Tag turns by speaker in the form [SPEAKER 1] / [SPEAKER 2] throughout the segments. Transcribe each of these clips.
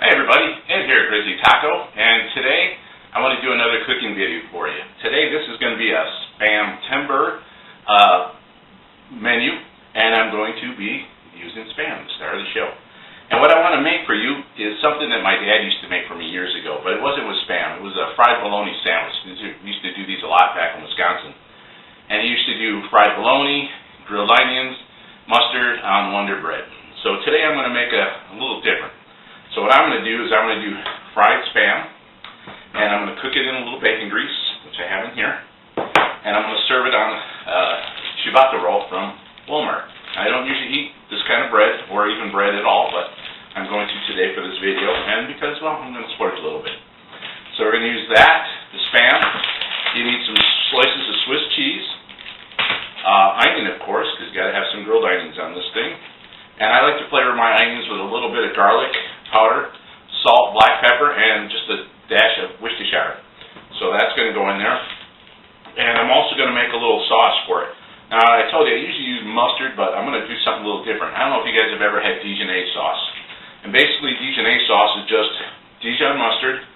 [SPEAKER 1] Hi everybody, Ed here at Grizzly Taco, and today I want to do another cooking video for you. Today this is going to be a SPAMTEMBER menu, and I'm going to be using Spam at the start of the show. And what I want to make for you is something that my dad used to make for me years ago, but it wasn't with Spam. It was a fried bologna sandwich. We used to do these a lot back in Wisconsin. And he used to do fried bologna, grilled onions, mustard on Wonder Bread. So today I'm going to make a little different. So what I'm going to do is I'm going to do fried Spam, and I'm going to cook it in a little bacon grease, which I have in here, and I'm going to serve it on ciabatta roll from Walmart. I don't usually eat this kind of bread, or even bread at all, but I'm going to today for this video, and because, well, I'm going to splurge a little bit. So we're going to use that, the Spam. You need some slices of Swiss cheese, onion, of course, because you've got to have some grilled onions on this thing. And I like to flavor my onions with a little bit of garlic powder, salt, black pepper, and just a dash of Worcestershire. So that's going to go in there. And I'm also going to make a little sauce for it. Now, I told you I usually use mustard, but I'm going to do something a little different. I don't know if you guys have ever had Dijonnaise sauce. And basically, Dijonnaise sauce is just Dijon mustard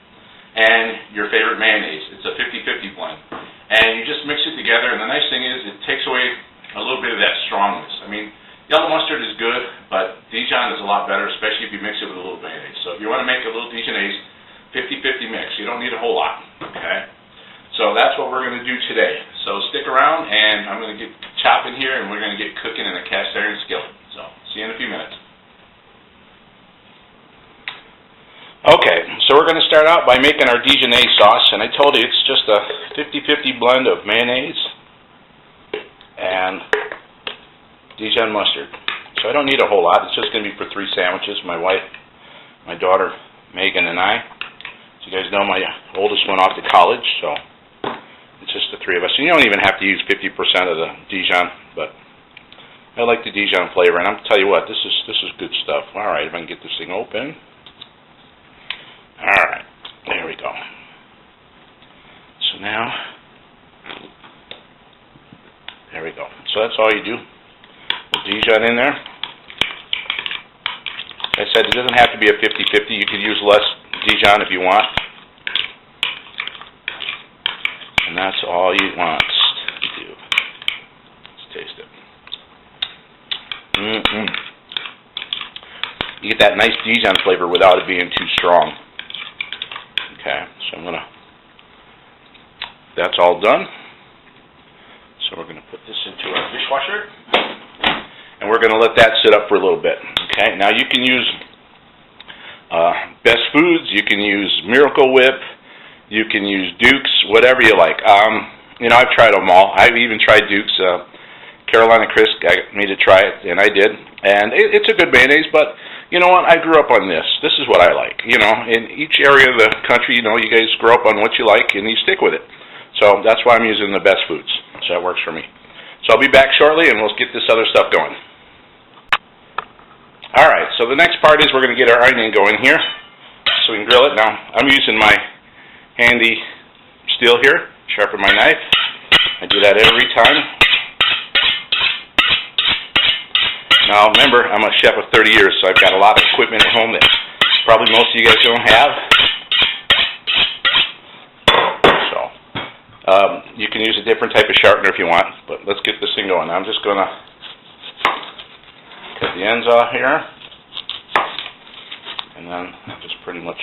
[SPEAKER 1] and your favorite mayonnaise. It's a 50-50 blend. And you just mix it together, and the nice thing is it takes away a little bit of that strongness. I mean, yellow mustard is good, but Dijon is a lot better, especially if you mix it with a little mayonnaise. So if you want to make a little Dijonnaise, 50-50 mix. You don't need a whole lot, okay? So that's what we're going to do today. So stick around, and I'm going to get chopping here, and we're going to get cooking in a cast iron skillet. So see you in a few minutes. Okay, so we're going to start out by making our Dijonnaise sauce, and I told you it's just a 50-50 blend of mayonnaise and Dijon mustard. So I don't need a whole lot. It's just going to be for 3 sandwiches, my wife, my daughter, Megan, and I. As you guys know, my oldest went off to college, so it's just the 3 of us. And you don't even have to use 50% of the Dijon, but I like the Dijon flavor. And I'm tell you what, this is good stuff. All right, if I can get this thing open. All right, there we go. So now, there we go. So that's all you do. Dijon in there. Like I said, it doesn't have to be a 50-50. You could use less Dijon if you want. And that's all you want to do. Let's taste it. You get that nice Dijon flavor without it being too strong. Okay, so that's all done. So we're going to put this into our dishwasher. And we're going to let that sit up for a little bit. Okay, now you can use Best Foods, you can use Miracle Whip, you can use Duke's, whatever you like. You know, I've tried them all. I've even tried Duke's. Carolina Chris got me to try it, and I did. And it's a good mayonnaise, but you know what? I grew up on this. This is what I like. You know, in each area of the country, you know, you guys grow up on what you like, and you stick with it. So that's why I'm using the Best Foods. So that works for me. So I'll be back shortly, and we'll get this other stuff going. All right, so the next part is we're going to get our onion going here so we can grill it. Now, I'm using my handy steel here, sharpen my knife. I do that every time. Now, remember, I'm a chef of 30 years, so I've got a lot of equipment at home that probably most of you guys don't have. You can use a different type of sharpener if you want, but let's get this thing going. I'm just going to cut the ends off here, and then just pretty much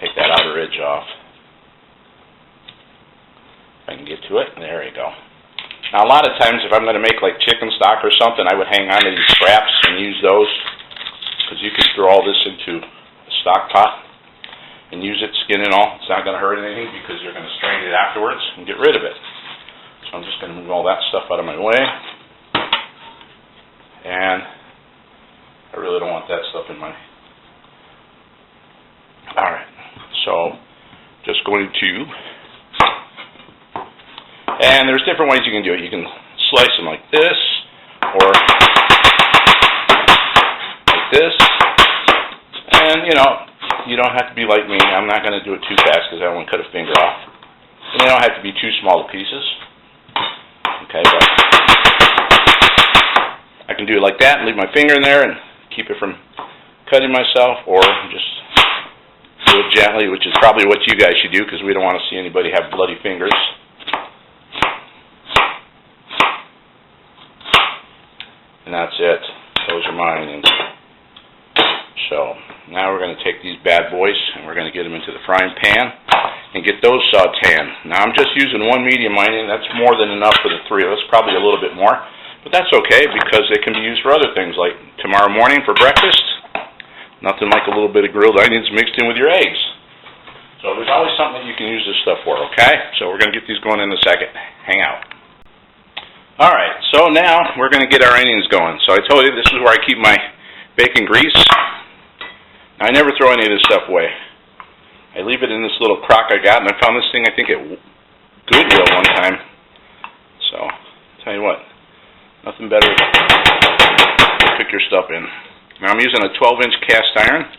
[SPEAKER 1] take that outer edge off. If I can get to it, there you go. Now a lot of times if I'm going to make like chicken stock or something, I would hang on to these scraps and use those, because you can throw all this into a stock pot and use it, skin and all. It's not going to hurt anything because you're going to strain it afterwards and get rid of it. So I'm just going to move all that stuff out of my way. And I really don't want that stuff in my... Alright, so just going to... And there's different ways you can do it. You can slice them like this, or like this. And, you know, you don't have to be like me. I'm not going to do it too fast because I don't want to cut a finger off. And they don't have to be too small pieces. Okay, but I can do it like that and leave my finger in there and keep it from cutting myself, or just do it gently, which is probably what you guys should do, because we don't want to see anybody have bloody fingers. And that's it. Those are my onions. So now we're going to take these bad boys and we're going to get them into the frying pan and get those sauteing. Now I'm just using one medium onion. That's more than enough for the three of us, probably a little bit more. But that's okay, because they can be used for other things, like tomorrow morning for breakfast. Nothing like a little bit of grilled onions mixed in with your eggs. So there's always something that you can use this stuff for, okay? So we're going to get these going in a second. Hang out. Alright, so now we're going to get our onions going. So I told you this is where I keep my bacon grease. Now, I never throw any of this stuff away. I leave it in this little crock I got, and I found this thing, I think, at Goodwill one time. So, I'll tell you what, nothing better to cook your stuff in. Now I'm using a 12-inch cast iron.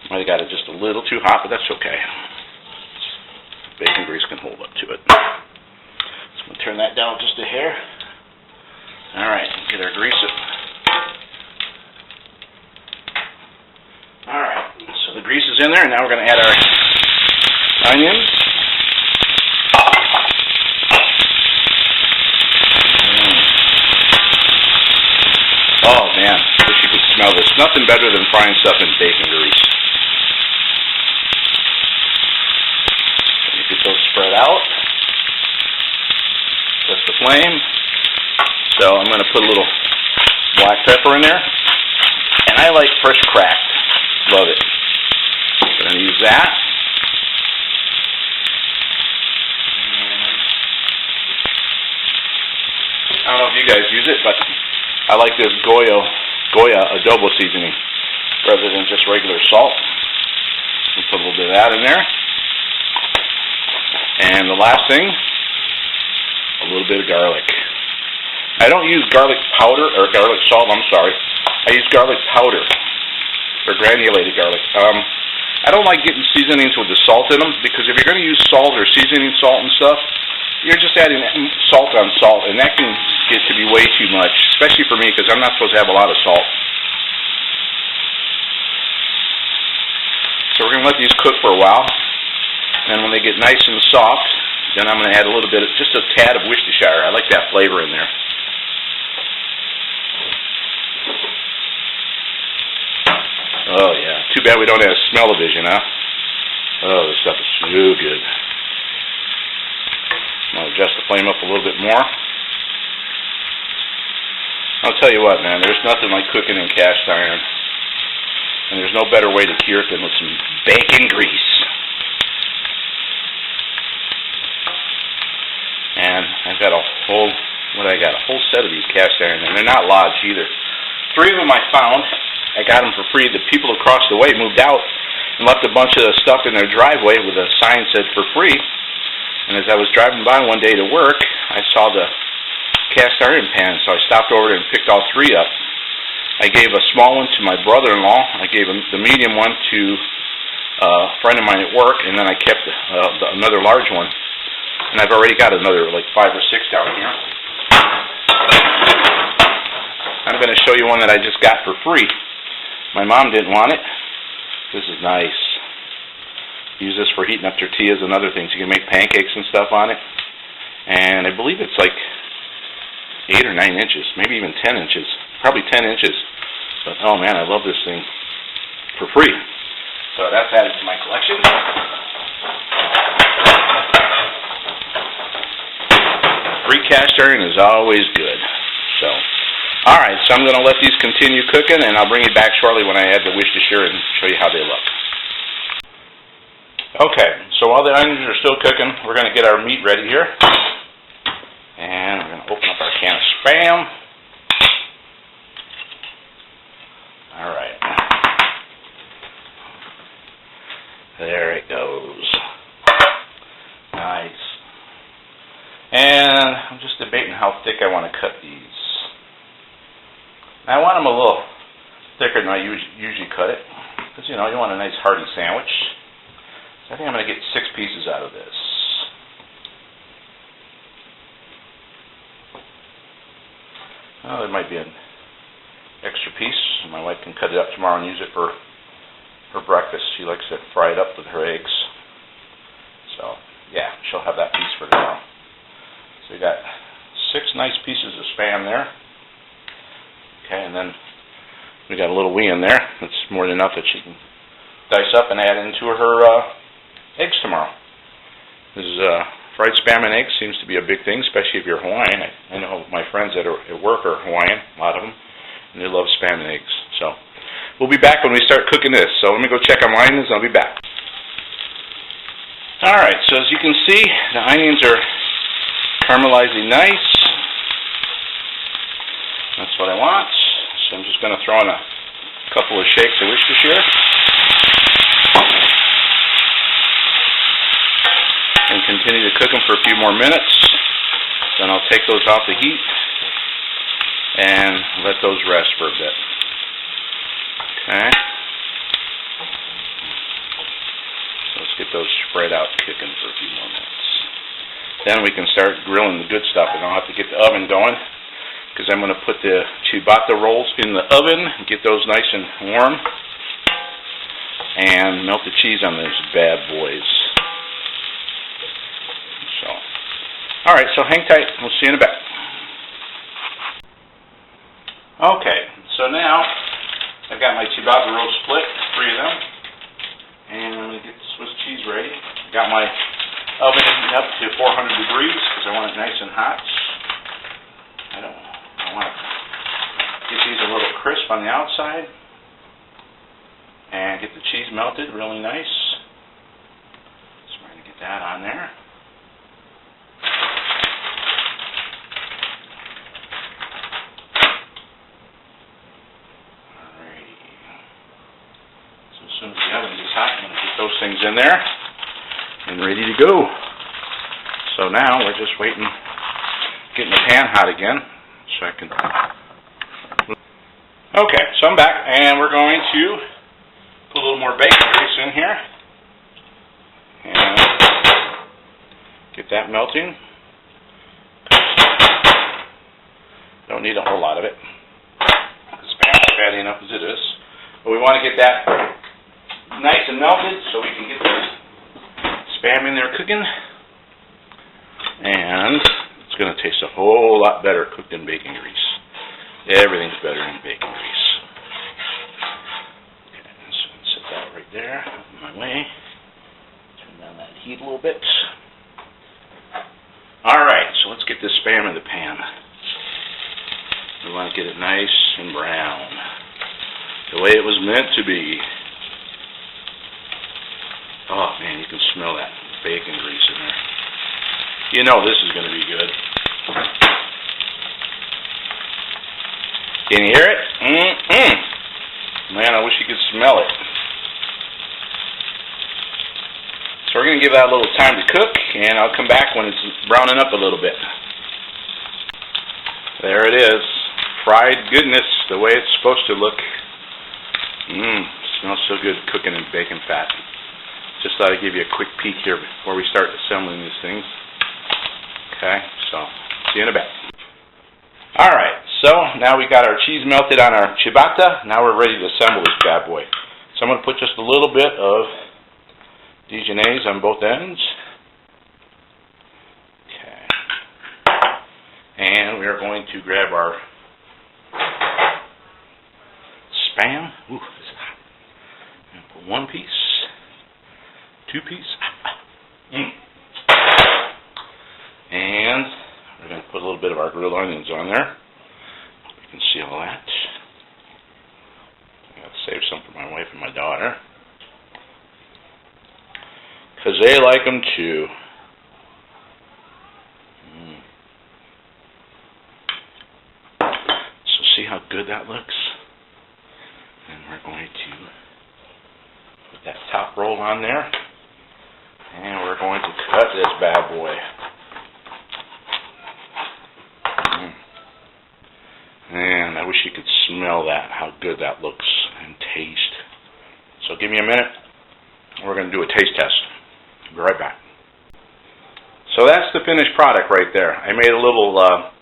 [SPEAKER 1] Might have got it just a little too hot, but that's okay. Bacon grease can hold up to it. I'm going to turn that down just a hair. Alright, get our grease up. Alright, so the grease is in there, and now we're going to add our onions. Oh man, I wish you could smell this. Nothing better than frying stuff in bacon grease. You get those spread out. That's the flame. So I'm going to put a little black pepper in there. And I like fresh cracked. Love it. I'm going to use that. I don't know if you guys use it, but I like this Goya adobo seasoning rather than just regular salt. We'll put a little bit of that in there. And the last thing, a little bit of garlic. I don't use garlic powder, or garlic salt, I'm sorry. I use garlic powder, or granulated garlic. I don't like getting seasonings with the salt in them, because if you're going to use salt or seasoning salt and stuff, you're just adding salt on salt, and that can get to be way too much, especially for me, because I'm not supposed to have a lot of salt. So we're going to let these cook for a while, and when they get nice and soft, then I'm going to add a little bit, just a tad of Worcestershire. I like that flavor in there. Oh yeah, too bad we don't have smell-o-vision, huh? Oh, this stuff is so good. I'm going to adjust the flame up a little bit more. I'll tell you what, man, there's nothing like cooking in cast iron. And there's no better way to cure it than with some bacon grease. And I've got a whole set of these cast irons, and they're not lodged either. 3 of them I found. I got them for free. The people across the way moved out and left a bunch of stuff in their driveway with a sign that said for free. And as I was driving by one day to work, I saw the cast iron pan, so I stopped over there and picked all 3 up. I gave a small one to my brother-in-law. I gave the medium one to a friend of mine at work, and then I kept another large one. And I've already got another like 5 or 6 down here. I'm going to show you one that I just got for free. My mom didn't want it. This is nice. Use this for heating up tortillas and other things. You can make pancakes and stuff on it. And I believe it's like 8 or 9 inches, maybe even 10 inches. Probably 10 inches. But oh man, I love this thing for free. So that's added to my collection. Free cast iron is always good. So, alright, so I'm going to let these continue cooking, and I'll bring you back shortly when I add the Worcestershire and show you how they look. Okay, so while the onions are still cooking, we're going to get our meat ready here. And we're going to open up our can of Spam. Alright. There it goes. Nice. And I'm just debating how thick I want to cut these. I want them a little thicker than I usually cut it, because, you know, you want a nice hearty sandwich. So I think I'm going to get 6 pieces out of this. Oh, there might be an extra piece. My wife can cut it up tomorrow and use it for breakfast. She likes to fry it up with her eggs. So, yeah, she'll have that piece for tomorrow. So we got 6 nice pieces of Spam there. Okay, and then we got a little wee in there. That's more than enough that she can dice up and add into her eggs tomorrow. This is fried Spam and eggs seems to be a big thing, especially if you're Hawaiian. I know my friends that are at work are Hawaiian, a lot of them, and they love Spam and eggs. So we'll be back when we start cooking this. So let me go check on my onions and I'll be back. Alright, so as you can see, the onions are caramelizing nice. That's what I want. So I'm just going to throw in a couple of shakes of Worcestershire. And continue to cook them for a few more minutes. Then I'll take those off the heat and let those rest for a bit. Okay. So let's get those spread out cooking for a few more minutes. Then we can start grilling the good stuff. I don't have to get the oven going because I'm going to put the ciabatta rolls in the oven and get those nice and warm and melt the cheese on those bad boys. Alright, so hang tight. We'll see you in a bit. Okay, so now I've got my ciabatta rolls split, 3 of them. And I'm going to get the Swiss cheese ready. I've got my oven up to 400 degrees because I want it nice and hot. I want to get these a little crisp on the outside. And get the cheese melted really nice. So we're going to get that on there. As soon as the oven gets hot, I'm going to get those things in there and ready to go. So now we're just waiting, getting the pan hot again so I can... Okay, so I'm back and we're going to put a little more bacon grease in here and get that melting. Don't need a whole lot of it. The Spam is fatty enough as it is. But we want to get that nice and melted so we can get the Spam in there cooking. And it's going to taste a whole lot better cooked in bacon grease. Everything's better in bacon grease. Okay, so set that right there out of my way. Turn down that heat a little bit. Alright, so let's get this Spam in the pan. We want to get it nice and brown. The way it was meant to be. Oh man, you can smell that bacon grease in there. You know this is going to be good. Can you hear it? Man, I wish you could smell it. So we're going to give that a little time to cook, and I'll come back when it's browning up a little bit. There it is. Fried goodness, the way it's supposed to look. Smells so good cooking in bacon fat. Just thought I'd give you a quick peek here before we start assembling these things. Okay, so see you in a bit. Alright, so now we got our cheese melted on our ciabatta. Now we're ready to assemble this bad boy. So I'm going to put just a little bit of Dijonnaise on both ends. Okay. And we are going to grab our Spam. Ooh, this is hot. I'm going to put 1 piece. 2 piece. And we're going to put a little bit of our grilled onions on there. You can see all that. I got to save some for my wife and my daughter, because they like them too. So see how good that looks? And we're going to put that top roll on there. And we're going to cut this bad boy. And I wish you could smell that, how good that looks and taste. So give me a minute. We're going to do a taste test. Be right back. So that's the finished product right there. I made a little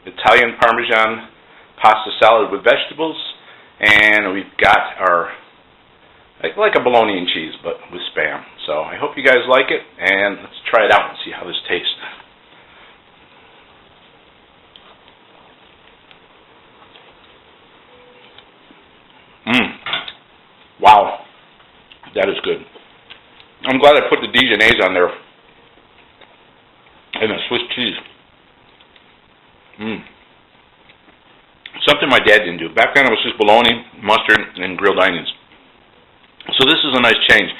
[SPEAKER 1] Italian Parmesan pasta salad with vegetables And we've got our, like a bologna and cheese, but with Spam. So I hope you guys like it, and let's try it out and see how this tastes. Wow, that is good. I'm glad I put the Dijonnaise on there and the Swiss cheese. Something my dad didn't do. Back then it was just bologna, mustard, and grilled onions. So this is a nice change.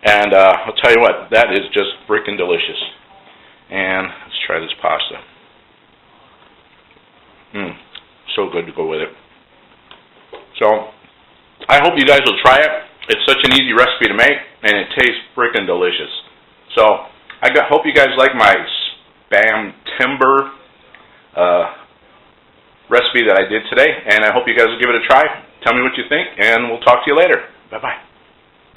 [SPEAKER 1] And I'll tell you what, that is just freaking delicious. And let's try this pasta. So good to go with it. So I hope you guys will try it. It's such an easy recipe to make, and it tastes freaking delicious. So I hope you guys like my SPAMTEMBER recipe that I did today, and I hope you guys will give it a try. Tell me what you think, and we'll talk to you later. Bye-bye.